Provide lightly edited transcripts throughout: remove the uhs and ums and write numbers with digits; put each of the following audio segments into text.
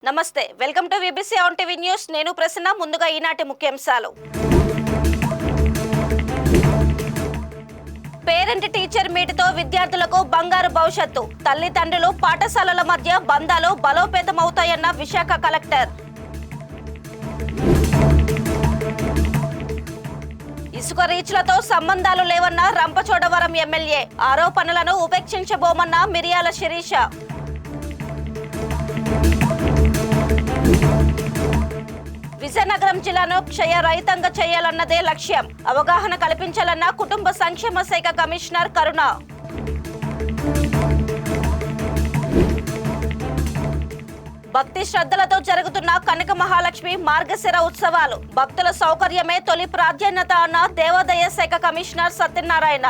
నమస్తే welcome to VBC on TV news నేను ప్రసన్న ముందుగా ఈనాటి ముఖ్యాంశాలు పేరెంట్ టీచర్ మీట్ తో విద్యార్థులకు బంగారు భవిష్యత్తు తల్లిదండ్రులు పాఠశాలల మధ్య బంధాలు బలోపేతమవుతాయన్న విశాఖ కలెక్టర్ ఇసుక రీచ్లతో సంబంధాలు లేవన్న రంపచోడవరం ఎమ్మెల్యే ఆరోపణలను ఉపేక్షించబోమన్న మిరియాల శిరీష విజయనగరం జిల్లాను క్షయ రహితంగా చేయాలన్నదే లక్ష్యం అవగాహన కల్పించాలన్న కుటుంబ సంక్షేమ శాఖ కమిషనర్ కరుణ భక్తి శ్రద్ధలతో జరుగుతున్న కనక మహాలక్ష్మి మార్గశిర ఉత్సవాలు భక్తుల సౌకర్యమే తొలి ప్రాధాన్యత అన్న దేవాదాయ శాఖ కమిషనర్ సత్యనారాయణ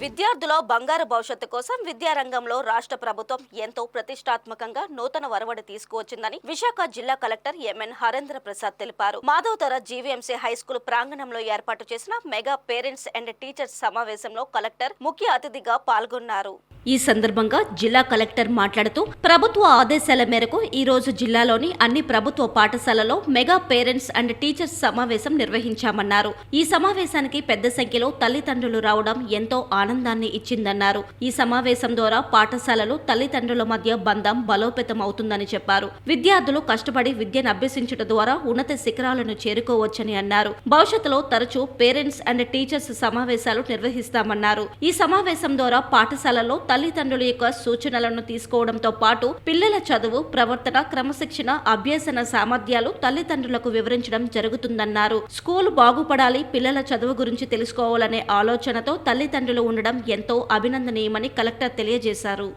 విద్యార్థుల బంగారు భవిష్యత్తు కోసం విద్యారంగంలో రాష్ట్ర ప్రభుత్వం ఎంతో ప్రతిష్టాత్మకంగా నూతన ఒరవడి తీసుకువచ్చిందని విశాఖ జిల్లా కలెక్టర్ ఎంఎన్ హరేంద్ర ప్రసాద్ తెలిపారు. మాధవతర జీవీఎంసీ హైస్కూల్ ప్రాంగణంలో ఏర్పాటు చేసిన మెగా పేరెంట్స్ అండ్ టీచర్స్ సమావేశంలో కలెక్టర్ ముఖ్య అతిథిగా పాల్గొన్నారు. ఈ సందర్భంగా జిల్లా కలెక్టర్ మాట్లాడుతూ ప్రభుత్వ ఆదేశాల మేరకు ఈ రోజు జిల్లాలోని అన్ని ప్రభుత్వ పాఠశాలలో మెగా పేరెంట్స్ అండ్ టీచర్స్ సమావేశం నిర్వహించామన్నారు. ఈ సమావేశానికి పెద్ద సంఖ్యలో తల్లిదండ్రులు రావడం ఎంతో ఆనందాన్ని ఇచ్చిందన్నారు. ఈ సమావేశం ద్వారా పాఠశాలలు తల్లిదండ్రుల మధ్య బంధం బలోపేతం అవుతుందని చెప్పారు. విద్యార్థులు కష్టపడి విద్యను అభ్యసించడం ద్వారా ఉన్నత శిఖరాలను చేరుకోవచ్చని అన్నారు. భవిష్యత్తులో తరచూ పేరెంట్స్ అండ్ టీచర్స్ సమావేశాలు నిర్వహిస్తామన్నారు. ఈ సమావేశం ద్వారా పాఠశాలలో తల్లిదండ్రుల యొక్క సూచనలను తీసుకోవడంతో పాటు పిల్లల చదువు, ప్రవర్తన, క్రమశిక్షణ, అభ్యసన సామర్థ్యాలు తల్లిదండ్రులకు వివరించడం జరుగుతుందన్నారు. స్కూల్ బాగుపడాలి, పిల్లల చదువు గురించి తెలుసుకోవాలనే ఆలోచనతో తల్లిదండ్రులు ఉండడం ఎంతో అభినందనీయమని కలెక్టర్ తెలియజేశారు.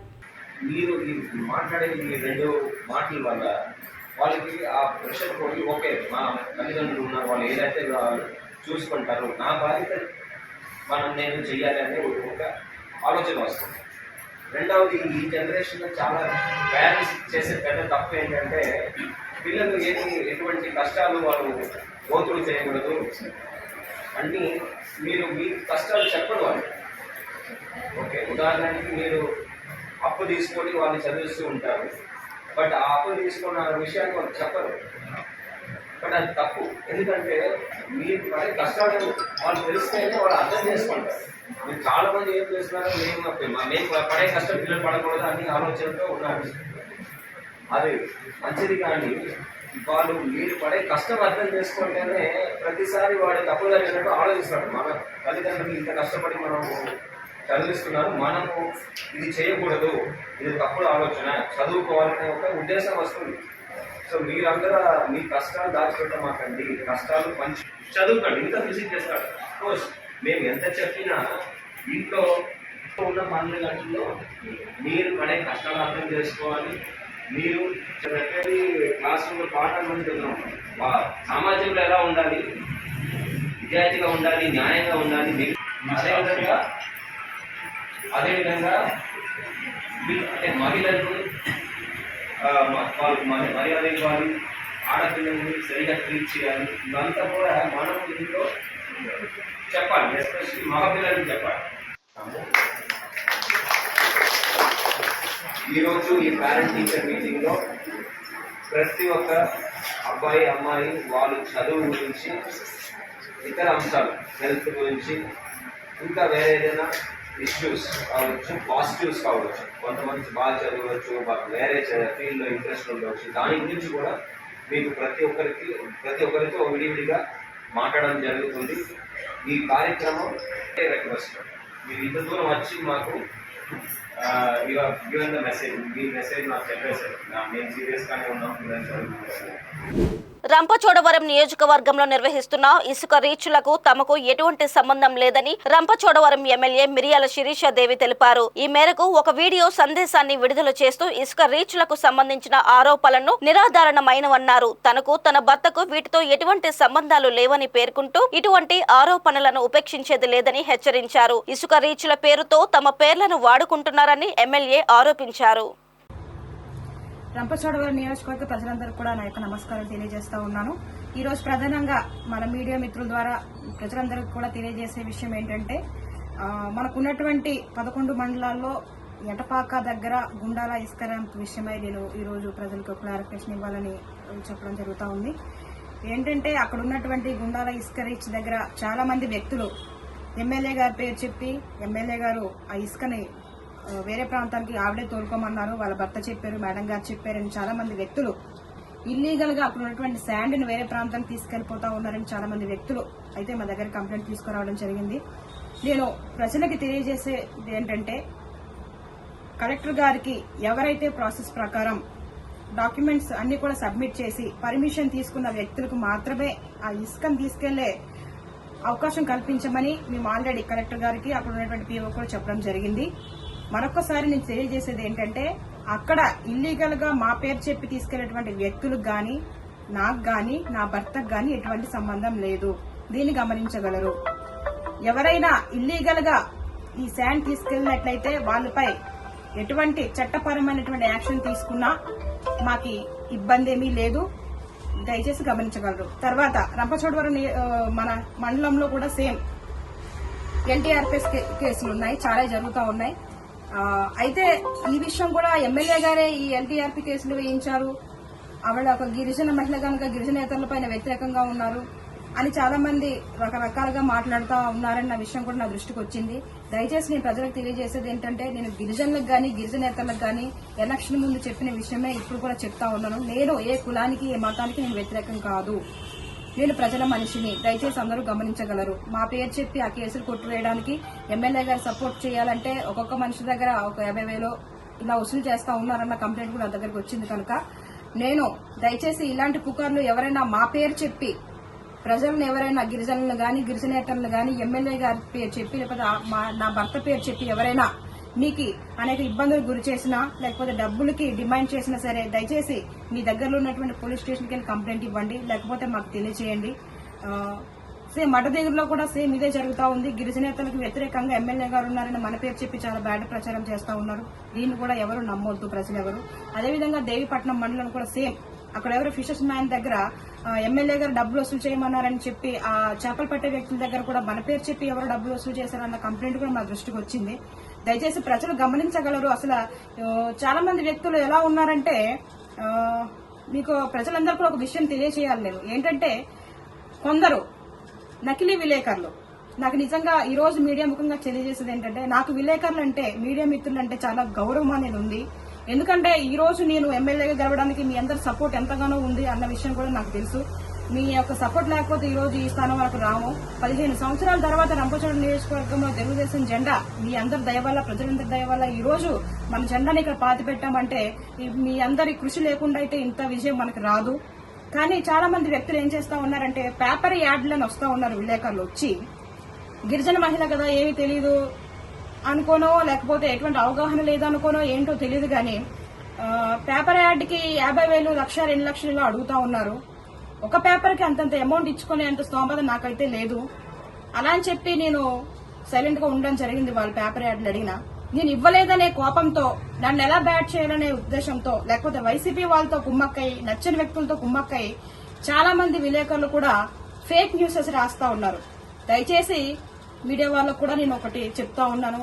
నేను చెయ్యాలి అనే ఒక ఆలోచన వస్తుంది. రెండవది, ఈ జనరేషన్లో చాలా పేరెంట్స్ చేసే పెద్ద తప్పు ఏంటంటే పిల్లలు ఎటువంటి కష్టాలు వాళ్ళు గోతులు చేయకూడదు అన్నీ మీరు మీ కష్టాలు చెప్పడు వాళ్ళు. ఓకే, ఉదాహరణకి మీరు అప్పు తీసుకొని వాళ్ళు చదివిస్తూ ఉంటారు, బట్ ఆ అప్పు తీసుకున్న విషయాన్ని వాళ్ళు చెప్పరు. బట్ అది తప్పు. ఎందుకంటే మీరు పడే కష్టాలు వాళ్ళు తెలిస్తేనే వాళ్ళు అర్థం చేసుకుంటారు. మీరు చాలా మంది ఏం చేస్తున్నారు, మేము పడే కష్టం పిల్లలు పడకూడదు అన్ని ఆలోచనతో ఉన్నారు. అది మంచిది, కానీ వాళ్ళు మీరు పడే కష్టం అర్థం చేసుకుంటేనే ప్రతిసారి వాడు తప్పులు జరిగినట్టు ఆలోచిస్తాడు. మన తల్లిదండ్రులు ఇంత కష్టపడి మనం చదివిస్తున్నారు, మనము ఇది చేయకూడదు, ఇది తప్పుడు ఆలోచన, చదువుకోవాలనే ఒక ఉద్దేశం వస్తుంది. సో మీరందరూ మీ కష్టాలు దాచిపెట్టమాకండి, కష్టాలు పంచి చదువుకోండి, ఇంకా విజిట్ చేస్తాడు. కోర్స్ మేము ఎంత చెప్పినా ఇంట్లో ఉన్న పనుల గంటల్లో మీరు పడే కష్టాలు అర్థం చేసుకోవాలి. మీరు చెప్పేది క్లాస్ రూమ్లో పాఠాలు మంది చెప్తున్నాం, సమాజంలో ఎలా ఉండాలి, విద్యార్థిగా ఉండాలి, న్యాయంగా ఉండాలి. అదేవిధంగా అంటే మహిళలు మర్యాద ఇవ్వాలి, ఆడపిల్లల్ని సరిగా ట్రీట్ చేయాలి. ఇదంతా కూడా మనం ఇంట్లో చెప్పాలి, ఎస్పెషల్లీ మగపిల్లలకి చెప్పాలి. ఈరోజు ఈ పేరెంట్ టీచర్ మీటింగ్లో ప్రతి ఒక్క అబ్బాయి అమ్మాయి వాళ్ళు చదువు గురించి, ఇతర అంశాలు, హెల్త్ గురించి, ఇంకా వేరే ఏదైనా ఇష్యూస్ కావచ్చు, పాజిటివ్స్ కావచ్చు, కొంతమంది బాగా చదవచ్చు, వేరే ఫీల్డ్లో ఇంట్రెస్ట్ ఉండవచ్చు, దాని గురించి కూడా మీకు ప్రతి ఒక్కరితో విడివిడిగా మాట్లాడడం జరుగుతుంది. ఈ కార్యక్రమం రిక్వెస్ట్, మీరు ఇంత దూరం వచ్చి మాకు given the message, me message నాకు చెప్పేశారు. నేను సీరియస్గానే ఉన్నాం. రంపచోడవరం నియోజకవర్గంలో నిర్వహిస్తున్న ఇసుక రీచ్లకు తమకు ఎటువంటి సంబంధం లేదని రంపచోడవరం ఎమ్మెల్యే మిరియాల శిరీష దేవి తెలిపారు. ఈ మేరకు ఒక వీడియో సందేశాన్ని విడుదల చేస్తూ ఇసుక రీచ్లకు సంబంధించిన ఆరోపణలను నిరాధారణమైనవన్నారు. తనకు, తన భర్తకు వీటితో ఎటువంటి సంబంధాలు లేవని పేర్కొంటూ ఇటువంటి ఆరోపణలను ఉపేక్షించేది లేదని హెచ్చరించారు. ఇసుక రీచ్ల పేరుతో తమ పేర్లను వాడుకుంటున్నారని ఎమ్మెల్యే ఆరోపించారు. రంపచోడవరం నియోజకవర్గ ప్రజలందరికీ కూడా నా యొక్క నమస్కారం తెలియజేస్తా ఉన్నాను. ఈ రోజు ప్రధానంగా మన మీడియా మిత్రుల ద్వారా ప్రజలందరికీ కూడా తెలియజేసే విషయం ఏంటంటే, మనకున్నటువంటి 11 మండలాల్లో ఎటపాక దగ్గర గుండాల ఇసుక ర్యాంప్ విషయమై నేను ఈరోజు ప్రజలకు క్లారిఫికేషన్ ఇవ్వాలని చెప్పడం జరుగుతూ ఉంది. ఏంటంటే అక్కడ ఉన్నటువంటి గుండాల ఇసుక రీచ్ దగ్గర చాలా మంది వ్యక్తులు ఎమ్మెల్యే గారి పేరు చెప్పి ఎమ్మెల్యే గారు ఆ ఇసుకని వేరే ప్రాంతానికి ఆవిడే తోలుకోమన్నారు, వాళ్ళ భర్త చెప్పారు, మేడం గారు చెప్పారని చాలా మంది వ్యక్తులు ఇల్లీగల్ గా అక్కడ ఉన్నటువంటి శాండ్ ని వేరే ప్రాంతానికి తీసుకెళ్లిపోతా ఉన్నారని చాలా మంది వ్యక్తులు అయితే మా దగ్గర కంప్లైంట్ తీసుకురావడం జరిగింది. నేను ప్రజలకు తెలియజేసేది ఏంటంటే కలెక్టర్ గారికి ఎవరైతే ప్రాసెస్ ప్రకారం డాక్యుమెంట్స్ అన్ని కూడా సబ్మిట్ చేసి పర్మిషన్ తీసుకున్న వ్యక్తులకు మాత్రమే ఆ ఇసుకను తీసుకెళ్లే అవకాశం కల్పించమని మేము ఆల్రెడీ కలెక్టర్ గారికి అక్కడ ఉన్నటువంటి పీఓ కూడా చెప్పడం జరిగింది. మరొకసారి నేను తెలియజేసేది ఏంటంటే అక్కడ ఇల్లీగల్ గా మా పేరు చెప్పి తీసుకెళ్లేటువంటి వ్యక్తులకు గాని నాకు గాని నా భర్తకు గాని ఎటువంటి సంబంధం లేదు. దీన్ని గమనించగలరు. ఎవరైనా ఇల్లీగల్ గా ఈ శాండ్ తీసుకెళ్లినట్లయితే వాళ్ళపై ఎటువంటి చట్టపరమైనటువంటి యాక్షన్ తీసుకున్నా మాకు ఇబ్బంది ఏమీ లేదు, దయచేసి గమనించగలరు. తర్వాత రంపచోడవరం మన మండలంలో కూడా సేమ్ ఎల్టీఆర్పీఎస్ కేసులు ఉన్నాయి, చాలా జరుగుతూ ఉన్నాయి. అయితే ఈ విషయం కూడా ఎమ్మెల్యే గారే ఈ ఎల్టీఆర్పీ కేసులు వేయించారు, ఆవిడ ఒక గిరిజన మహిళ కనుక గిరిజనేతరులపైన వ్యతిరేకంగా ఉన్నారు అని చాలా మంది రకరకాలుగా మాట్లాడుతూ ఉన్నారన్న విషయం కూడా నా దృష్టికి వచ్చింది. దయచేసి నేను ప్రజలకు తెలియజేసేది ఏంటంటే నేను గిరిజనులకు గాని గిరిజనేతలకు గాని ఎలక్షన్ ముందు చెప్పిన విషయమే ఇప్పుడు కూడా చెప్తా ఉన్నాను. నేను ఏ కులానికి ఏ మతానికి నేను వ్యతిరేకం కాదు, నేను ప్రజల మనిషిని. దయచేసి అందరూ గమనించగలరు. మా పేరు చెప్పి ఆ కేసులు కొట్టివేయడానికి ఎమ్మెల్యే గారు సపోర్ట్ చేయాలంటే ఒక్కొక్క మనిషి దగ్గర ఒక 50,000 ఇలా వసూలు చేస్తా ఉన్నారన్న కంప్లైంట్ కూడా నా దగ్గరకు వచ్చింది. కనుక నేను దయచేసి ఇలాంటి పుకార్లు ఎవరైనా మా పేరు చెప్పి ప్రజలను ఎవరైనా గిరిజనులను గాని గిరిజనేతలను గాని ఎమ్మెల్యే గారి పేరు చెప్పి లేకపోతే నా భర్త పేరు చెప్పి ఎవరైనా మీకు అనేక ఇబ్బందులకు గురి చేసినా లేకపోతే డబ్బులకి డిమాండ్ చేసినా సరే దయచేసి మీ దగ్గరలో ఉన్నటువంటి పోలీస్ స్టేషన్కి వెళ్ళి కంప్లైంట్ ఇవ్వండి, లేకపోతే మాకు తెలియజేయండి. సేమ్ మడదేగురులో కూడా సేమ్ ఇదే జరుగుతూ ఉంది. గిరిజనేతలకు వ్యతిరేకంగా ఎమ్మెల్యే గారు ఉన్నారని మన పేరు చెప్పి చాలా బ్యాడ్ ప్రచారం చేస్తా ఉన్నారు. దీన్ని కూడా ఎవరు నమ్మొద్దు ప్రజలు ఎవరు. అదేవిధంగా దేవిపట్నం మండలం కూడా సేమ్ అక్కడ ఎవరు ఫిషర్స్ మ్యాన్ దగ్గర ఎమ్మెల్యే గారు డబ్బులు వసూలు చేయమన్నారని చెప్పి ఆ చేపలు పట్టే వ్యక్తుల దగ్గర కూడా మన పేరు చెప్పి ఎవరు డబ్బులు వసూలు చేశారన్న కంప్లైంట్ కూడా మా దృష్టికి వచ్చింది. దయచేసి ప్రజలు గమనించగలరు. అసలు చాలా మంది వ్యక్తులు ఎలా ఉన్నారంటే మీకు ప్రజలందరూ కూడా ఒక విషయం తెలియజేయాలి. నేను ఏంటంటే కొందరు నకిలీ విలేకరులు నాకు నిజంగా ఈ రోజు మీడియా ముఖంగా తెలియజేసేది ఏంటంటే నాకు విలేకరులు అంటే మీడియా మిత్రులు అంటే చాలా గౌరవం అనేది ఉంది. ఎందుకంటే ఈ రోజు నేను ఎమ్మెల్యేగా గెలవడానికి మీ అందరి సపోర్ట్ ఎంతగానో ఉంది అన్న విషయం కూడా నాకు తెలుసు. మీ యొక్క సపోర్ట్ లేకపోతే ఈ రోజు ఈ స్థానం వరకు రాము. 15 సంవత్సరాల తర్వాత రంపచోడవరం నియోజకవర్గంలో తెలుగుదేశం జెండా మీ అందరి దయ వల్ల ప్రజలందరి దయ వల్ల ఈ రోజు మన జెండాని ఇక్కడ పాతి పెట్టామంటే మీ అందరి కృషి లేకుండా అయితే ఇంత విజయం మనకు రాదు. కానీ చాలా మంది వ్యక్తులు ఏం చేస్తా ఉన్నారంటే పేపర్ యాడ్లను వస్తా ఉన్నారు. విలేకరులు వచ్చి గిరిజన మహిళ కదా ఏమీ తెలియదు అనుకోనో లేకపోతే ఎటువంటి అవగాహన లేదనుకోనో ఏంటో తెలియదు కానీ పేపర్ యాడ్కి 50,000 1,00,000 2 లక్షలు ఇలా అడుగుతా ఉన్నారు. ఒక పేపర్కి అంతంత అమౌంట్ ఇచ్చుకునే అంత స్తోమత నాకైతే లేదు. అలా అని చెప్పి నేను సైలెంట్ గా ఉండడం జరిగింది. వాళ్ళు పేపర్ యాడ్లు అడిగినా నేను ఇవ్వలేదనే కోపంతో నన్ను ఎలా బ్యాట్ చేయాలనే ఉద్దేశంతో లేకపోతే వైసీపీ వాళ్ళతో కుమ్మక్కై నచ్చని వ్యక్తులతో కుమ్మక్కై చాలా మంది విలేకరులు కూడా ఫేక్ న్యూసెస్ రాస్తా ఉన్నారు. దయచేసి మీడియా వాళ్ళకు కూడా నేను ఒకటి చెప్తా ఉన్నాను,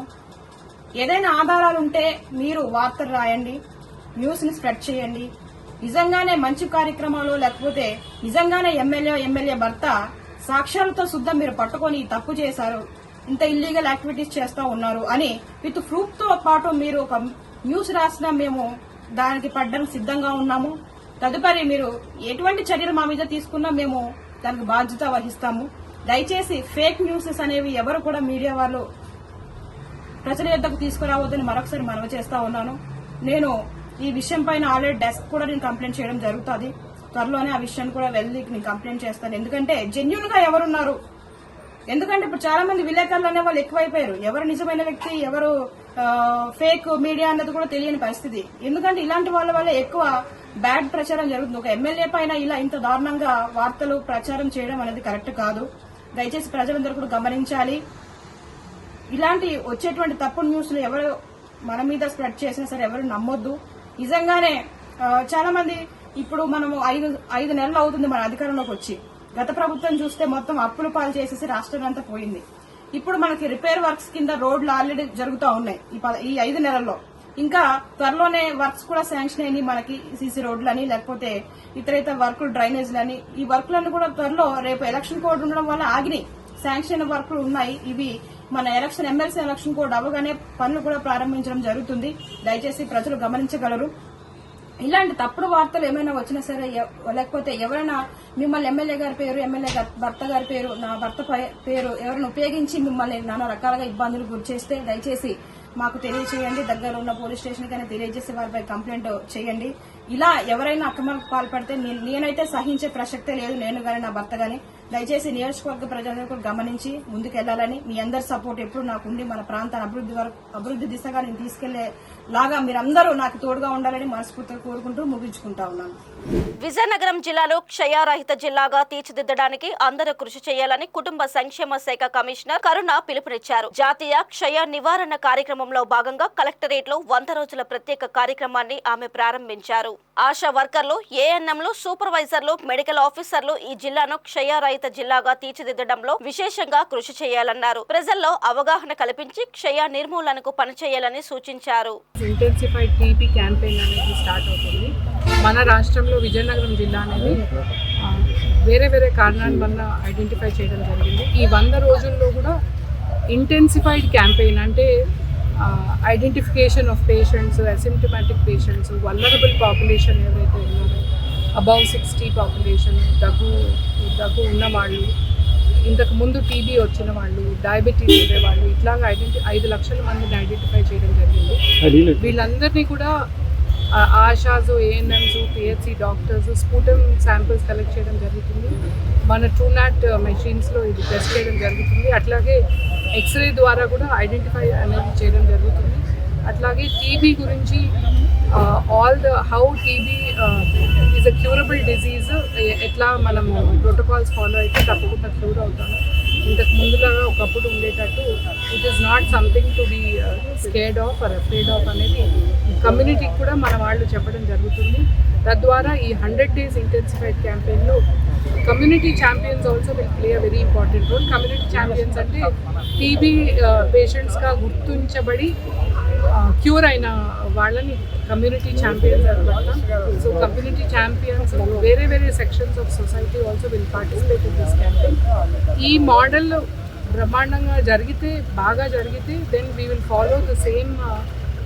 ఏదైనా ఆధారాలు ఉంటే మీరు వార్తలు రాయండి, న్యూస్ ని స్ప్రెడ్ చేయండి. నిజంగానే మంచి కార్యక్రమాలు లేకపోతే నిజంగానే ఎమ్మెల్యే భర్త సాక్ష్యాలతో శుద్ధం మీరు పట్టుకొని తప్పు చేశారు, ఇంత ఇల్లీగల్ యాక్టివిటీస్ చేస్తా ఉన్నారు అని విత్ ప్రూఫ్ తో పాటు మీరు ఒక న్యూస్ రాసినా మేము దానికి పడ్డానికి సిద్ధంగా ఉన్నాము. తదుపరి మీరు ఎటువంటి చర్యలు మా మీద తీసుకున్నా మేము దానికి బాధ్యత వహిస్తాము. దయచేసి ఫేక్ న్యూసెస్ అనేవి ఎవరు కూడా మీడియా వాళ్ళు ప్రజల యొద్దకు తీసుకురావద్దని మరొకసారి మనవి చేస్తా ఉన్నాను. నేను ఈ విషయం పైన ఆల్రెడీ డెస్క్ కూడా నేను కంప్లైంట్ చేయడం జరుగుతుంది. త్వరలోనే ఆ విషయాన్ని కూడా వెళ్ళి నేను కంప్లైంట్ చేస్తాను. ఎందుకంటే జెన్యూన్ గా ఎవరున్నారు, ఎందుకంటే ఇప్పుడు చాలా మంది విలేకరులు అనే వాళ్ళు ఎక్కువైపోయారు. ఎవరు నిజమైన వ్యక్తి ఎవరు ఫేక్ మీడియా అన్నది కూడా తెలియని పరిస్థితి. ఎందుకంటే ఇలాంటి వాళ్ళ వల్ల ఎక్కువ బ్యాడ్ ప్రచారం జరుగుతుంది. ఒక ఎమ్మెల్యే పైన ఇలా ఇంత దారుణంగా వార్తలు ప్రచారం చేయడం అనేది కరెక్ట్ కాదు. దయచేసి ప్రజలందరూ కూడా గమనించాలి. ఇలాంటి వచ్చేటువంటి తప్పుడు న్యూస్లు ఎవరు మన మీద స్ప్రెడ్ చేసినా సరే ఎవరు నమ్మొద్దు. నిజంగానే చాలా మంది ఇప్పుడు మనము 5 నెలలు అవుతుంది మన అధికారంలోకి వచ్చి. గత ప్రభుత్వం చూస్తే మొత్తం అప్పుల పాలు చేసేసి రాష్ట్రం అంతా పోయింది. ఇప్పుడు మనకి రిపేర్ వర్క్స్ కింద రోడ్లు ఆల్రెడీ జరుగుతూ ఉన్నాయి ఈ 5 నెలల్లో. ఇంకా త్వరలోనే వర్క్స్ కూడా శాంక్షన్ అయినాయి మనకి, సీసీ రోడ్లని లేకపోతే ఇతర వర్కులు, డ్రైనేజ్లని. ఈ వర్కులన్నీ కూడా త్వరలో రేపు ఎలక్షన్ కోడ్ ఉండడం వల్ల ఆగినాయి. శాంక్షన్ వర్కులు ఉన్నాయి. ఇవి మన ఎమ్మెల్సీ ఎలక్షన్ కోడ్ అవగానే పనులు కూడా ప్రారంభించడం జరుగుతుంది. దయచేసి ప్రజలు గమనించగలరు. ఇలాంటి తప్పుడు వార్తలు ఏమైనా వచ్చినా సరే, లేకపోతే ఎవరైనా మిమ్మల్ని ఎమ్మెల్యే గారి పేరు, ఎమ్మెల్యే భర్త గారి పేరు, నా భర్త పేరు ఎవరైనా ఉపయోగించి మిమ్మల్ని నానా రకాలుగా ఇబ్బందులు గురి చేస్తే దయచేసి మాకు తెలియజేయండి. దగ్గర ఉన్న పోలీస్ స్టేషన్ కైనా తెలియజేసి వారిపై కంప్లైంట్ చేయండి. ఇలా ఎవరైనా అక్రమాలకు పాల్పడితే నేనైతే సహించే ప్రసక్తే లేదు, నేను గాని నా భర్త గాని. దయచేసి నియోజకవర్గ ప్రజలందరూ కూడా గమనించి ముందుకెళ్లాలని, మీ అందరి సపోర్ట్ ఎప్పుడు నాకు ఉండి మన ప్రాంతాన్ని అభివృద్ధి దిశగా నేను తీసుకెళ్లేలాగా మీరందరూ నాకు తోడుగా ఉండాలని మనస్ఫూర్తిగా కోరుకుంటూ ముగించుకుంటా ఉన్నాను. విజయనగరం జిల్లాలో క్షయరహిత జిల్లాగా తీర్చిదిద్దడానికి అందరూ కృషి చేయాలని కుటుంబ సంక్షేమ శాఖ కమిషనర్ కరుణ పిలుపునిచ్చారు. జాతీయ క్షయ నివారణ కార్యక్రమంలో భాగంగా కలెక్టరేట్ లో 100 రోజుల ప్రత్యేక కార్యక్రమాన్ని ఆమె ప్రారంభించారు. ఆశా వర్కర్లు, ఏఎన్ఎంలు, సూపర్వైజర్లు, మెడికల్ ఆఫీసర్లు ఈ జిల్లాను క్షయరహిత జిల్లాగా తీర్చిదిద్దడంలో విశేషంగా కృషి చేయాలన్నారు. ప్రజల్లో అవగాహన కల్పించి క్షయ నిర్మూలనకు పనిచేయాలని సూచించారు. ఇంటెన్సిఫైడ్ టీబీ క్యాంపెయిన్ అనేది స్టార్ట్ అవుతుంది. మన రాష్ట్రంలో విజయనగరం జిల్లా అనేది వేరే వేరే కారణాల వల్ల ఐడెంటిఫై చేయడం జరిగింది. ఈ 100 రోజుల్లో కూడా ఇంటెన్సిఫైడ్ క్యాంపెయిన్ అంటే identification of patients, asymptomatic patients, vulnerable population ఎవరైతే ఉన్నారో, అబౌవ్ 60 పాపులేషన్, దగ్గు ఉన్నవాళ్ళు, ఇంతకు ముందు టీబీ వచ్చిన వాళ్ళు, డయాబెటీస్ ఉండేవాళ్ళు, ఇట్లాగా 5 లక్షల మందిని ఐడెంటిఫై చేయడం జరిగింది. వీళ్ళందరినీ కూడా ASHAs, ANMs, PHC doctors sputum samples collect చేయడం జరుగుతుంది. మన ట్రూనాట్ మెషిన్స్లో ఇది టెస్ట్ చేయడం జరుగుతుంది. అట్లాగే ఎక్స్రే ద్వారా కూడా ఐడెంటిఫై అనేది చేయడం జరుగుతుంది. అట్లాగే టీబీ గురించి how TB is a curable disease, ఎట్లా మనం ప్రోటోకాల్స్ ఫాలో అయితే తప్పకుండా క్యూర్ అవుతాము. ఇంతకు ముందులాగా ఒకప్పుడు ఉండేటట్టు it is not something to be scared of or afraid of అనేది కమ్యూనిటీకి కూడా మన వాళ్ళు చెప్పడం జరుగుతుంది. తద్వారా ఈ 100 days ఇంటెన్సిఫైడ్ క్యాంపెయిన్లో community champions also will play a very important role. Community champions అంటే టీబీ పేషెంట్స్గా గుర్తించబడి క్యూర్ అయిన వాళ్ళని కమ్యూనిటీ ఛాంపియన్స్ అనమాట. సో కమ్యూనిటీ ఛాంపియన్స్ వేరే వేరే sections of society also will participate in this campaign. ఈ మోడల్ బ్రహ్మాండంగా బాగా జరిగితే then we will follow the same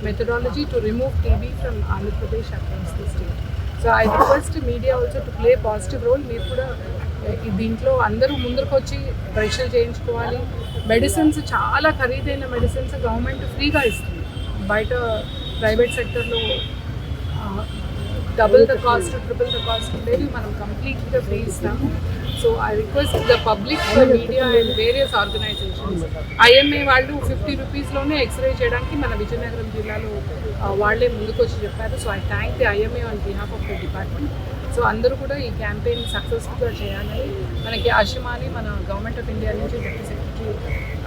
methodology to remove TB from Andhra Pradesh across the state. So I request media also to play a positive role. మీరు కూడా దీంట్లో అందరూ ముందుకు వచ్చి పరీక్షలు చేయించుకోవాలి. మెడిసిన్స్ చాలా ఖరీదైన మెడిసిన్స్ గవర్నమెంట్ ఫ్రీగా ఇస్తుంది. బయట ప్రైవేట్ సెక్టర్లో double the cost, triple the cost ఉండేది మనం కంప్లీట్గా ఫ్రీ ఇస్తాము. So I request the public, media and various organisations. IMA వాళ్ళు 50 రూపీస్లోనే ఎక్స్రే చేయడానికి మన విజయనగరం జిల్లాలో వాళ్ళే ముందుకు వచ్చి చెప్పారు. So I thank the IMA on behalf of the department. So అందరూ కూడా ఈ క్యాంపెయిన్ సక్సెస్ఫుల్గా చేయాలని, మనకి ఆశమాని మన గవర్నమెంట్ ఆఫ్ ఇండియా నుంచి డెప్యూటీ సెక్రటరీ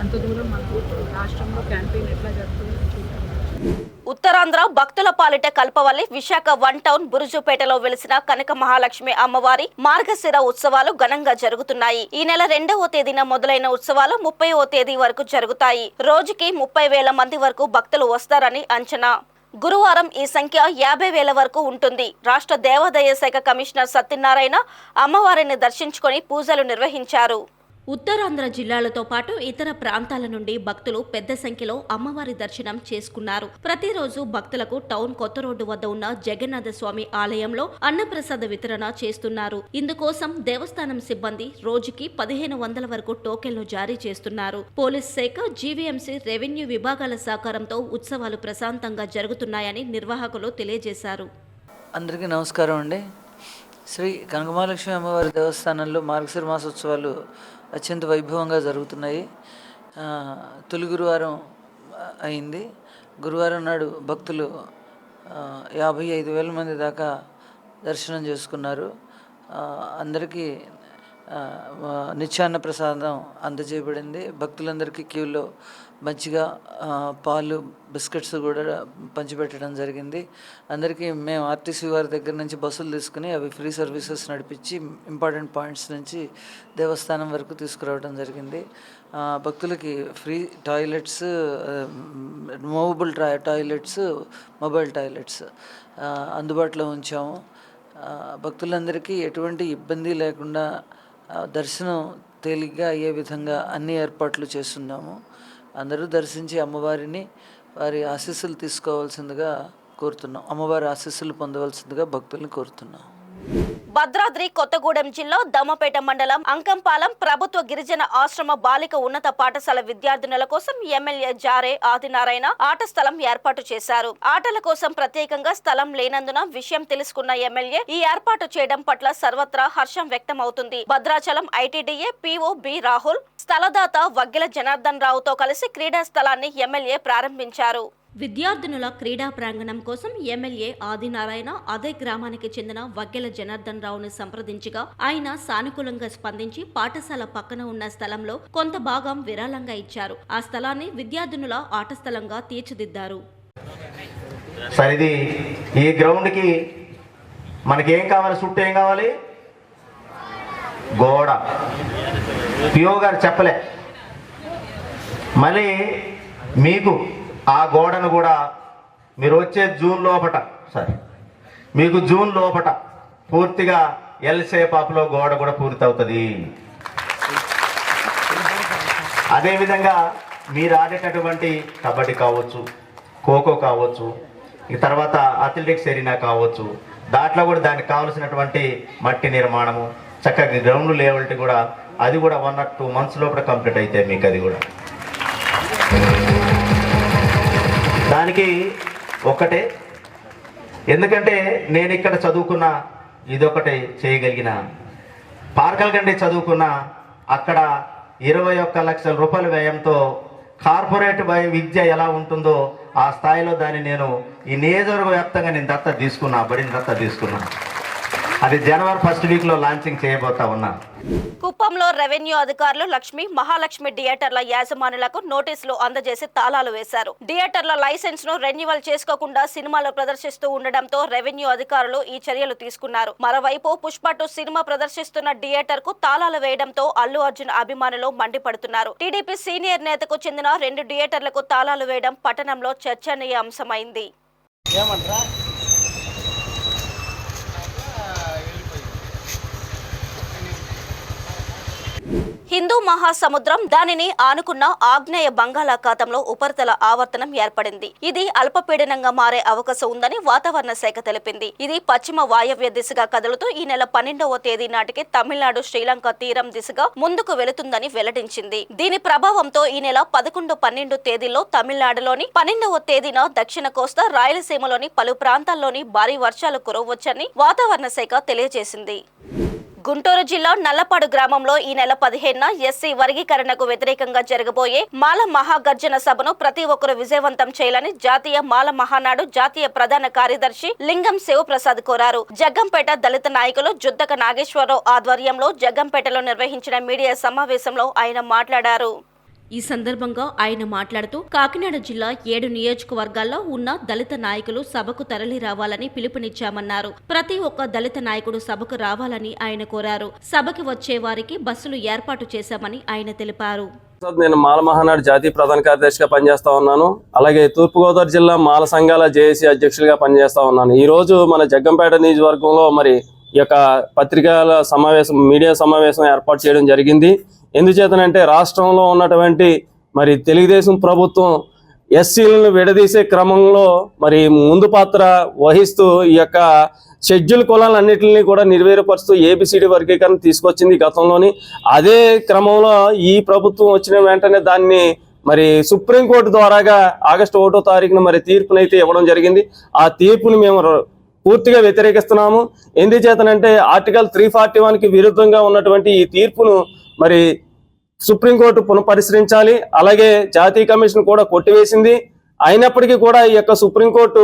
అంత దూరం మన రాష్ట్రంలో క్యాంపెయిన్ ఎట్లా జరుగుతుందో చూద్దాం. ఉత్తరాంధ్ర భక్తుల పాలిట కల్పవల్లి విశాఖ 1 టౌన్ బురుజుపేటలో వెలిసిన కనక మహాలక్ష్మి అమ్మవారి మార్గశిర ఉత్సవాలు ఘనంగా జరుగుతున్నాయి. ఈ నెల 2వ తేదీన మొదలైన ఉత్సవాలు 30వ తేదీ వరకు జరుగుతాయి. రోజుకి 30,000 మంది వరకు భక్తులు వస్తారని అంచనా. గురువారం ఈ సంఖ్య 50,000 వరకు ఉంటుంది. రాష్ట్ర దేవాదాయ శాఖ కమిషనర్ సత్యనారాయణ అమ్మవారిని దర్శించుకొని పూజలు నిర్వహించారు. ఉత్తరాంధ్ర జిల్లాలతో పాటు ఇతర ప్రాంతాల నుండి భక్తులు పెద్ద సంఖ్యలో అమ్మవారి దర్శనం చేసుకున్నారు. ప్రతిరోజు భక్తులకు టౌన్ కొత్త రోడ్డు వద్ద ఉన్న జగన్నాథ స్వామి ఆలయంలో అన్నప్రసాద వితరణ చేస్తున్నారు. ఇందుకోసం దేవస్థానం సిబ్బంది రోజుకి 1,500 వరకు టోకెన్లు జారీ చేస్తున్నారు. పోలీస్ శాఖ, జీవీఎంసీ, రెవెన్యూ విభాగాల సహకారంతో ఉత్సవాలు ప్రశాంతంగా జరుగుతున్నాయని నిర్వాహకులు తెలియజేశారు. అందరికీ నమస్కారం అండి. శ్రీ కనకమహాలక్ష్మి అమ్మవారి దేవస్థానంలో మార్గశిర మాసోత్సవాలు అత్యంత వైభవంగా జరుగుతున్నాయి. తొలి గురువారం అయింది. గురువారం నాడు భక్తులు 55,000 మంది దాకా దర్శనం చేసుకున్నారు. అందరికీ నిత్యాన్న ప్రసాదం అందజేయబడింది. భక్తులందరికీ క్యూలో మజ్జిగ, పాలు, బిస్కెట్స్ కూడా పంచిపెట్టడం జరిగింది. అందరికీ మేము ఆర్టీసీ వారి దగ్గర నుంచి బస్సులు తీసుకుని అవి ఫ్రీ సర్వీసెస్ నడిపించి ఇంపార్టెంట్ పాయింట్స్ నుంచి దేవస్థానం వరకు తీసుకురావడం జరిగింది. భక్తులకి free toilets, movable toilets, mobile toilets అందుబాటులో ఉంచాము. భక్తులందరికీ ఎటువంటి ఇబ్బంది లేకుండా దర్శనం తేలిగ్గా అయ్యే విధంగా అన్ని ఏర్పాట్లు చేస్తున్నాము. అందరూ దర్శించి అమ్మవారిని వారి ఆశీస్సులు తీసుకోవాల్సిందిగా కోరుతున్నాం. అమ్మవారి ఆశీస్సులు పొందవలసిందిగా భక్తుల్ని కోరుతున్నాం. భద్రాద్రి కొత్తగూడెం జిల్లా దమ్మపేట మండలం అంకంపాలెం ప్రభుత్వ గిరిజన ఆశ్రమ బాలిక ఉన్నత పాఠశాల విద్యార్థినుల కోసం ఎమ్మెల్యే జారే ఆదినారాయణ ఆట స్థలం ఏర్పాటు చేశారు. ఆటల కోసం ప్రత్యేకంగా స్థలం లేనందున విషయం తెలుసుకున్న ఎమ్మెల్యే ఈ ఏర్పాటు చేయడం పట్ల సర్వత్రా హర్షం వ్యక్తం అవుతుంది. Bhadrachalam ITDA PO B Rahul, స్థలదాత వగ్గెల జనార్దన్ రావుతో కలిసి క్రీడా స్థలాన్ని ఎమ్మెల్యే ప్రారంభించారు. విద్యార్థినుల క్రీడా ప్రాంగణం కోసం ఎమ్మెల్యే ఆదినారాయణ అదే గ్రామానికి చెందిన వగ్గెల జనార్దన్ రావును సంప్రదించగా ఆయన సానుకూలంగా స్పందించి పాఠశాల పక్కన ఉన్న స్థలంలో కొంత భాగం విరాళంగా ఇచ్చారు. ఆ స్థలాన్ని విద్యార్థినుల ఆట స్థలంగా తీర్చిదిద్దారు. సరిది ఈ గ్రౌండ్ కి మనకేం కావాలి? చుట్టూ ఏం కావాలి? గోడ. పిఓ గారు చెప్పలే. మళ్ళీ మీకు ఆ గోడను కూడా మీరు వచ్చే జూన్ లోపట పూర్తిగా ఎల్ షేపాప్లో గోడ కూడా పూర్తి అవుతుంది. అదేవిధంగా మీరు ఆడేటటువంటి కబడ్డీ కావచ్చు, ఖోఖో కావచ్చు, ఈ తర్వాత అథ్లెటిక్స్ ఎరీనా కావచ్చు, దాంట్లో కూడా దానికి కావలసినటువంటి మట్టి నిర్మాణము, చక్కగా గ్రౌండ్ లెవెల్టీ కూడా అది కూడా 1 or 2 months లోపల కంప్లీట్ అయితే మీకు అది కూడా దానికి ఒకటే. ఎందుకంటే నేను ఇక్కడ చదువుకున్న ఇదొకటి చేయగలిగిన, పార్కల్గండి చదువుకున్న అక్కడ 21 లక్షల రూపాయల వ్యయంతో కార్పొరేట్ విద్య ఎలా ఉంటుందో ఆ స్థాయిలో దాన్ని నేను ఈ నియోజకవర్గ వ్యాప్తంగా నేను బడిని దత్త తీసుకున్నా. అది January 1st week లో లాంచింగ్ చేయబోతా ఉన్నా. కుప్పంలో రెవెన్యూ అధికారులు లక్ష్మి, మహాలక్ష్మి థియేటర్ల యాజమానులకు నోటీసులు అందజేసి తాళాలు వేశారు. థియేటర్ల లైసెన్స్ ను రెన్యువల్ చేసుకోకుండా సినిమాలు ప్రదర్శిస్తూ ఉండడంతో రెవెన్యూ అధికారులు ఈ చర్యలు తీసుకున్నారు. మరోవైపు పుష్ప 2 సినిమా ప్రదర్శిస్తున్న థియేటర్ కు తాళాలు వేయడంతో అల్లు అర్జున్ అభిమానులు మండిపడుతున్నారు. టీడీపీ సీనియర్ నేతకు చెందిన 2 థియేటర్లకు తాళాలు వేయడం పట్టణంలో చర్చనీయాంశమైంది. హిందూ మహాసముద్రం దానిని ఆనుకున్న ఆగ్నేయ బంగాళాఖాతంలో ఉపరితల ఆవర్తనం ఏర్పడింది. ఇది అల్పపీడనంగా మారే అవకాశం ఉందని వాతావరణ శాఖ తెలిపింది. ఇది పశ్చిమ వాయవ్య దిశగా కదులుతూ ఈ నెల 12వ తేదీ నాటికి తమిళనాడు, శ్రీలంక తీరం దిశగా ముందుకు వెళుతుందని వెల్లడించింది. దీని ప్రభావంతో ఈ నెల 11, 12 తేదీల్లో తమిళనాడులోని, 12వ తేదీన దక్షిణ కోస్తా, రాయలసీమలోని పలు ప్రాంతాల్లోని భారీ వర్షాలు కురవవచ్చని వాతావరణ శాఖ తెలియజేసింది. గుంటూరు జిల్లా నల్లపాడు గ్రామంలో ఈ నెల 15న ఎస్సీ వర్గీకరణకు వ్యతిరేకంగా జరగబోయే మాల మహాగర్జన సభను ప్రతి ఒక్కరూ విజయవంతం చేయాలని జాతీయ మాల మహానాడు జాతీయ ప్రధాన కార్యదర్శి లింగం శివప్రసాద్ కోరారు. జగ్గంపేట దళిత నాయకులు జుద్దక నాగేశ్వరరావు ఆధ్వర్యంలో జగ్గంపేటలో నిర్వహించిన మీడియా సమావేశంలో ఆయన మాట్లాడారు. ఈ సందర్భంగా ఆయన మాట్లాడుతూ కాకినాడ జిల్లా 7 నియోజకవర్గాల్లో ఉన్న దళిత నాయకులు సభకు తరలి రావాలని పిలుపునిచ్చామన్నారు. ప్రతి ఒక్క దళిత నాయకుడు సభకు రావాలని ఆయన కోరారు. సభకి వచ్చే వారికి బస్సులు ఏర్పాటు చేశామని ఆయన తెలిపారు. నేను మాల మహానాడు జాతీయ ప్రధాన కార్యదర్శిగా పనిచేస్తా ఉన్నాను. అలాగే తూర్పుగోదావరి జిల్లా మాల సంఘాల జేఏసీ అధ్యక్షులుగా పనిచేస్తా ఉన్నాను. ఈ రోజు మన జగ్గంపేట నియోజకవర్గంలో మరి ఈ యొక్క పత్రికల సమావేశం, మీడియా సమావేశం ఏర్పాటు చేయడం జరిగింది. ఎందుచేతనంటే రాష్ట్రంలో ఉన్నటువంటి మరి తెలుగుదేశం ప్రభుత్వం ఎస్సీలను విడదీసే క్రమంలో మరి ముందు పాత్ర వహిస్తూ ఈ యొక్క షెడ్యూల్ కులాలన్నింటినీ కూడా నిర్వీర్యపరుస్తూ ఏబిసిడి వర్గీకరణ తీసుకొచ్చింది గతంలోని. అదే క్రమంలో ఈ ప్రభుత్వం వచ్చిన వెంటనే దాన్ని మరి సుప్రీంకోర్టు ద్వారాగా ఆగస్టు 1వ తారీఖున మరి తీర్పునైతే ఇవ్వడం జరిగింది. ఆ తీర్పుని మేము పూర్తిగా వ్యతిరేకిస్తున్నాము. ఎందుచేతనంటే ఆర్టికల్ 341కి విరుద్ధంగా ఉన్నటువంటి ఈ తీర్పును మరి సుప్రీంకోర్టు పునఃపరిశీలించాలి. అలాగే జాతీయ కమిషన్ కూడా కొట్టివేసింది. అయినప్పటికీ కూడా ఈ యొక్క సుప్రీంకోర్టు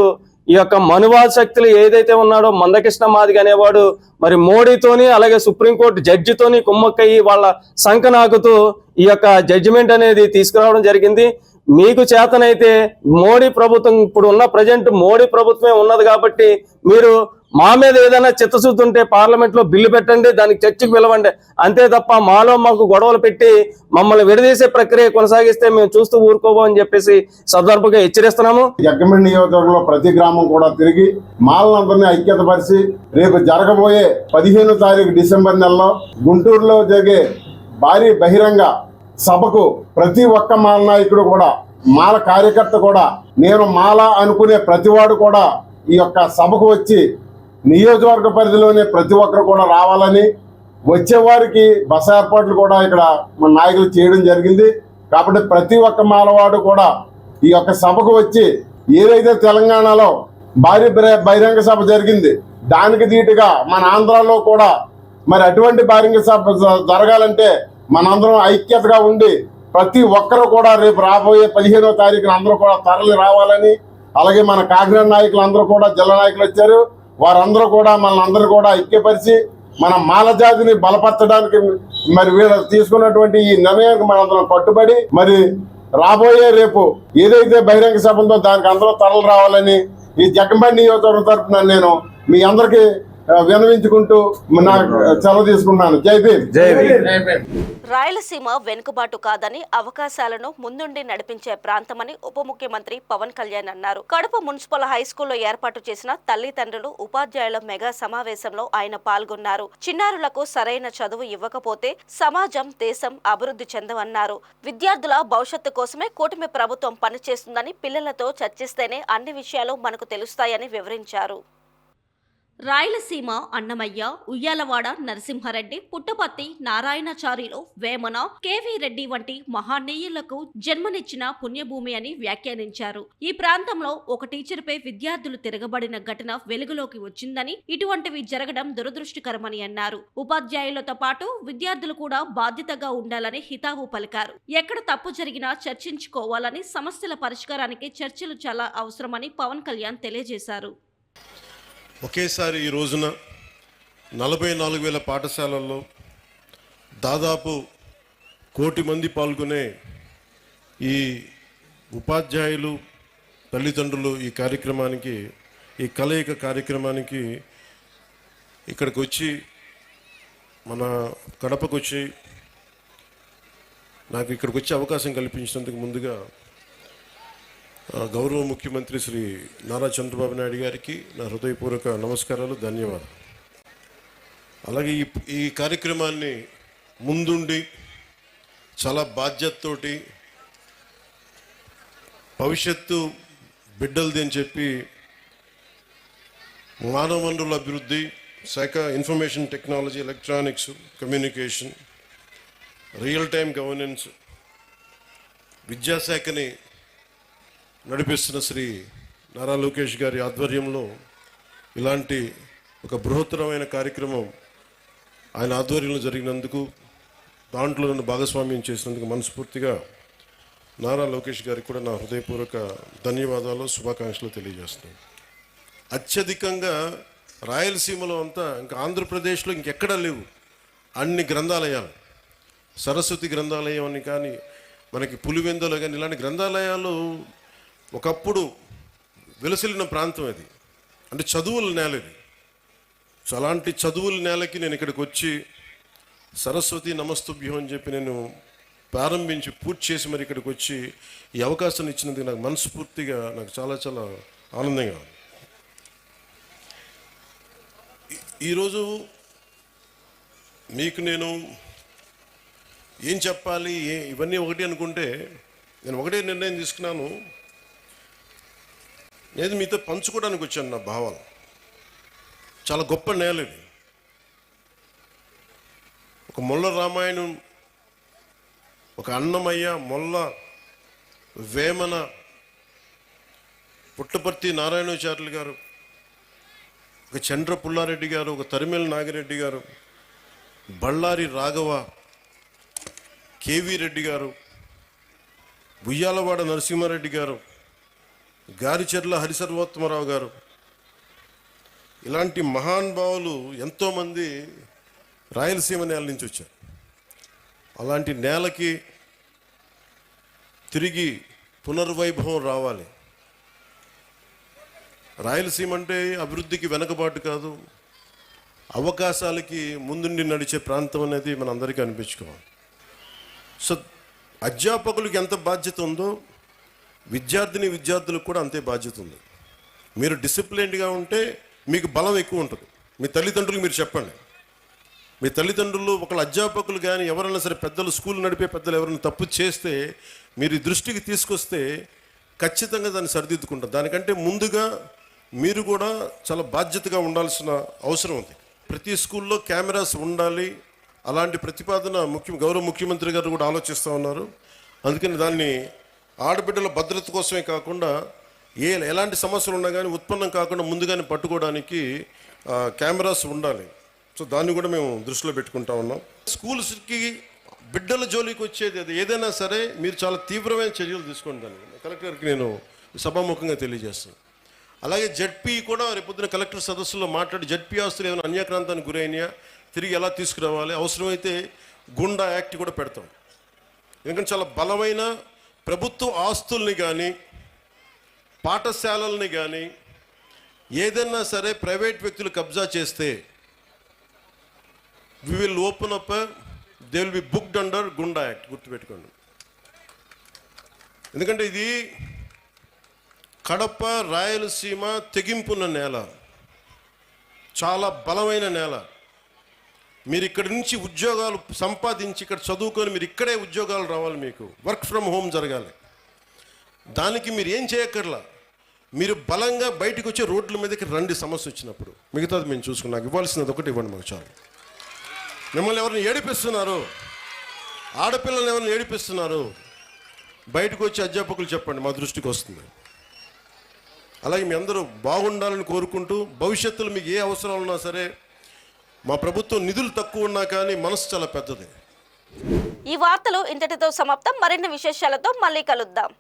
ఈ యొక్క మనువాద శక్తులు ఏదైతే ఉన్నాడో మందకృష్ణ మాదిగ అనేవాడు మరి మోడీతోని అలాగే సుప్రీంకోర్టు జడ్జితోని కుమ్మక్కయ్యి వాళ్ళ సంకనాకుతూ ఈ యొక్క జడ్జిమెంట్ అనేది తీసుకురావడం జరిగింది. మీకు చేతనైతే మోడీ ప్రభుత్వం ఇప్పుడు ఉన్న ప్రజెంట్ మోడీ ప్రభుత్వమే ఉన్నది కాబట్టి మీరు మా మీద ఏదైనా చిత్తశుద్ధి ఉంటే పార్లమెంట్లో బిల్లు పెట్టండి, దానికి చర్చకు పిలవండి. అంతే తప్ప మాకు గొడవలు పెట్టి మమ్మల్ని విడదీసే ప్రక్రియ కొనసాగిస్తే మేము చూస్తూ ఊరుకోబోమని చెప్పేసి సందర్భంగా హెచ్చరిస్తున్నాము. జగ్గంపేట నియోజకవర్గంలో ప్రతి గ్రామం కూడా తిరిగి మాలనందరినీ ఐక్యతపరిచి రేపు జరగబోయే 15వ తారీఖు డిసెంబర్ నెలలో గుంటూరులో జరిగే భారీ బహిరంగ సభకు ప్రతి ఒక్క మాల నాయకుడు కూడా, మాల కార్యకర్త కూడా, నేను మాల అనుకునే ప్రతివాడు కూడా ఈ యొక్క సభకు వచ్చి నియోజకవర్గ పరిధిలోనే ప్రతి ఒక్కరు కూడా రావాలని, వచ్చేవారికి బస ఏర్పాట్లు కూడా ఇక్కడ మన నాయకులు చేయడం జరిగింది. కాబట్టి ప్రతి ఒక్క మాలవాడు కూడా ఈ యొక్క సభకు వచ్చి ఏదైతే తెలంగాణలో భారీ బహిరంగ సభ జరిగింది దానికి ధీటుగా మన ఆంధ్రాలో కూడా మరి అటువంటి బహిరంగ సభ జరగాలంటే మనందరం ఐక్యతగా ఉండి ప్రతి ఒక్కరు కూడా రేపు రాబోయే 15వ తారీఖున అందరూ కూడా తరలి రావాలని, అలాగే మన కాకినాడ నాయకులు అందరూ కూడా జిల్లా నాయకులు వచ్చారు, వారందరూ కూడా మనందరూ కూడా ఐక్యపరిచి మన మాల జాతిని బలపరచడానికి మరి వీళ్ళు తీసుకున్నటువంటి ఈ నిర్ణయానికి మనందరం కట్టుబడి మరి రాబోయే రేపు ఏదైతే బహిరంగ సభ ఉందో దానికి అందరూ తరలి రావాలని ఈ జగ్గంపేట నియోజకవర్గం తరఫున నేను మీ అందరికీ విన్నవించుకుంటూ నా సెలవు తీసుకున్నాను. జై భీమ్. జై భీమ్. రాయలసీమ వెనుకబాటు కాదని అవకాశాలను ముందుండి నడిపించే ప్రాంతమని ఉప ముఖ్యమంత్రి పవన్ కళ్యాణ్ అన్నారు. కడప మున్సిపల్ హైస్కూల్లో ఏర్పాటు చేసిన తల్లిదండ్రులు ఉపాధ్యాయుల మెగా సమావేశంలో ఆయన పాల్గొన్నారు. చిన్నారులకు సరైన చదువు ఇవ్వకపోతే సమాజం, దేశం అభివృద్ధి చెందవన్నారు. విద్యార్థుల భవిష్యత్తు కోసమే కూటమి ప్రభుత్వం పనిచేస్తుందని, పిల్లలతో చర్చిస్తేనే అన్ని విషయాలు మనకు తెలుస్తాయని వివరించారు. రాయలసీమ అన్నమయ్య, ఉయ్యాలవాడ నరసింహారెడ్డి, పుట్టపర్తి, నారాయణచారిలో వేమన, కేవీ రెడ్డి వంటి మహానీయులకు జన్మనిచ్చిన పుణ్యభూమి అని వ్యాఖ్యానించారు. ఈ ప్రాంతంలో ఒక టీచర్పై విద్యార్థులు తిరగబడిన ఘటన వెలుగులోకి వచ్చిందని, ఇటువంటివి జరగడం దురదృష్టకరమని అన్నారు. ఉపాధ్యాయులతో పాటు విద్యార్థులు కూడా బాధ్యతగా ఉండాలని హితావు పలికారు. ఎక్కడ తప్పు జరిగినా చర్చించుకోవాలని, సమస్యల పరిష్కారానికి చర్చలు చాలా అవసరమని పవన్ కళ్యాణ్ తెలియజేశారు. ఒకేసారి ఈ రోజున 44,000 పాఠశాలల్లో దాదాపు 1 కోటి మంది పాల్గొనే ఈ ఉపాధ్యాయులు, తల్లిదండ్రులు ఈ కార్యక్రమానికి, ఈ కలయిక కార్యక్రమానికి ఇక్కడికి వచ్చి మన కడపకు వచ్చి నాకు ఇక్కడికి వచ్చే అవకాశం కల్పించినందుకు ముందుగా గౌరవ ముఖ్యమంత్రి శ్రీ నారా చంద్రబాబు నాయుడు గారికి నా హృదయపూర్వక నమస్కారాలు, ధన్యవాదాలు. అలాగే ఈ కార్యక్రమాన్ని ముందుండి చాలా బాధ్యతతోటి భవిష్యత్తు బిడ్డలది అని చెప్పి మానవ వనరుల అభివృద్ధి శాఖ, information technology, electronics, communication, real time governance, విద్యాశాఖని నడిపిస్తున్న శ్రీ నారా లోకేష్ గారి ఆధ్వర్యంలో ఇలాంటి ఒక బృహత్తరమైన కార్యక్రమం ఆయన ఆధ్వర్యంలో జరిగినందుకు, దాంట్లో నన్ను భాగస్వామ్యం చేసినందుకు మనస్ఫూర్తిగా నారా లోకేష్ గారికి కూడా నా హృదయపూర్వక ధన్యవాదాలు, శుభాకాంక్షలు తెలియజేస్తున్నాను. అత్యధికంగా రాయలసీమలో అంతా, ఇంకా ఆంధ్రప్రదేశ్లో ఇంకెక్కడా లేవు అన్ని గ్రంథాలయాలు. సరస్వతి గ్రంథాలయం అని కానీ, మనకి పులివెందులో కానీ ఇలాంటి గ్రంథాలయాలు ఒకప్పుడు వెలసిల్లిన ప్రాంతం అది. అంటే చదువుల నేల ఇది. సో అలాంటి చదువుల నేలకి నేను ఇక్కడికి వచ్చి సరస్వతి నమస్తుభ్యం అని చెప్పి నేను ప్రారంభించి పూర్తి చేసి మరి ఇక్కడికి వచ్చి ఈ అవకాశాన్ని ఇచ్చినందుకు నాకు మనస్ఫూర్తిగా నాకు చాలా చాలా ఆనందంగా ఉంది. ఈరోజు మీకు నేను ఏం చెప్పాలి, ఇవన్నీ ఒకటి అనుకుంటే నేను ఒకటే నిర్ణయం తీసుకున్నాను. నేను మీతో పంచుకోవడానికి వచ్చాను నా భావాలు. చాలా గొప్ప నేల ఇది. ఒక మొల్ల రామాయణం, ఒక అన్నమయ్య, మొల్ల, వేమన, పుట్టపర్తి నారాయణాచార్యులు గారు, ఒక చంద్ర పుల్లారెడ్డి గారు, ఒక తరిమేల నాగిరెడ్డి గారు, బళ్ళారి రాఘవ, కేవీ రెడ్డి గారు, ఉయ్యాలవాడ నరసింహారెడ్డి గారు, గారిచెర్ల హరిసర్వోత్తమరావు గారు, ఇలాంటి మహానుభావులు ఎంతోమంది రాయలసీమ నేల నుంచి వచ్చారు. అలాంటి నేలకి తిరిగి పునర్వైభవం రావాలి. రాయలసీమ అంటే అభివృద్ధికి వెనకబాటు కాదు, అవకాశాలకి ముందుండి నడిచే ప్రాంతం అనేది మన అందరికీ అనిపించుకోవాలి. సో అధ్యాపకులకు ఎంత బాధ్యత ఉందో విద్యార్థులకు కూడా అంతే బాధ్యత ఉంది. మీరు డిసిప్లిన్డ్గా ఉంటే మీకు బలం ఎక్కువ ఉంటుంది. మీ తల్లిదండ్రులకు మీరు చెప్పండి. మీ తల్లిదండ్రులు ఒకళ్ళ అధ్యాపకులు కానీ ఎవరైనా సరే పెద్దలు, స్కూల్ నడిపే పెద్దలు ఎవరైనా తప్పు చేస్తే మీరు దృష్టికి తీసుకొస్తే ఖచ్చితంగా దాన్ని సరిదిద్దుకుంటారు. దానికంటే ముందుగా మీరు కూడా చాలా బాధ్యతగా ఉండాల్సిన అవసరం ఉంది. ప్రతి స్కూల్లో కెమెరాస్ ఉండాలి. అలాంటి ప్రతిపాదన గౌరవ ముఖ్యమంత్రి గారు కూడా ఆలోచిస్తూ ఉన్నారు. అందుకని దాన్ని ఆడబిడ్డల భద్రత కోసమే కాకుండా ఎలాంటి సమస్యలు ఉన్నా కానీ ఉత్పన్నం కాకుండా ముందుగానే పట్టుకోవడానికి కెమెరాస్ ఉండాలి. సో దాన్ని కూడా మేము దృష్టిలో పెట్టుకుంటా ఉన్నాం. స్కూల్స్కి బిడ్డల జోలికి వచ్చేది అది ఏదైనా సరే మీరు చాలా తీవ్రమైన చర్యలు తీసుకోండి. దాన్ని కలెక్టర్కి నేను సభాముఖంగా తెలియజేస్తాను. అలాగే జడ్పీ కూడా రేపొద్దున కలెక్టర్ సదస్సులో మాట్లాడి జడ్పీ ఆస్తులు ఏమైనా అన్యాక్రాంతానికి గురైనాయా తిరిగి ఎలా తీసుకురావాలి, అవసరమైతే గుండా యాక్ట్ కూడా పెడతాం. ఎందుకంటే చాలా బలమైన ప్రభుత్వ ఆస్తుల్ని కానీ పాఠశాలల్ని కానీ ఏదైనా సరే ప్రైవేట్ వ్యక్తులు కబ్జా చేస్తే we will open up, they will be booked under goonda act. గుర్తుపెట్టుకోండి. ఎందుకంటే ఇది కడప రాయలసీమ తెగింపున్న నేల, చాలా బలమైన నేల. మీరు ఇక్కడి నుంచి ఉద్యోగాలు సంపాదించి ఇక్కడ చదువుకొని మీరు ఇక్కడే ఉద్యోగాలు రావాలి, మీకు వర్క్ ఫ్రమ్ హోమ్ జరగాలి. దానికి మీరు ఏం చేయక్కర్లా, మీరు బలంగా బయటకు వచ్చి రోడ్ల మీదకి రండి. సమస్య వచ్చినప్పుడు మిగతాది మేము చూసుకుని నాకు ఇవ్వాల్సినది ఒకటి ఇవ్వండి మాకు చాలు. మిమ్మల్ని ఎవరిని ఏడిపిస్తున్నారు, ఆడపిల్లల్ని ఎవరిని ఏడిపిస్తున్నారు, బయటకు వచ్చి అధ్యాపకులు చెప్పండి, మా దృష్టికి వస్తుంది. అలాగే మీ అందరూ బాగుండాలని కోరుకుంటూ భవిష్యత్తులో మీకు ఏ అవసరాలు ఉన్నా సరే, మా ప్రభుత్వం నిధులు తక్కువ ఉన్నా కానీ మనసు చాలా పెద్దది. ఈ వార్తలు ఇంతటితో సమాప్తం. మరిన్ని విశేషాలతో మళ్ళీ కలుద్దాం.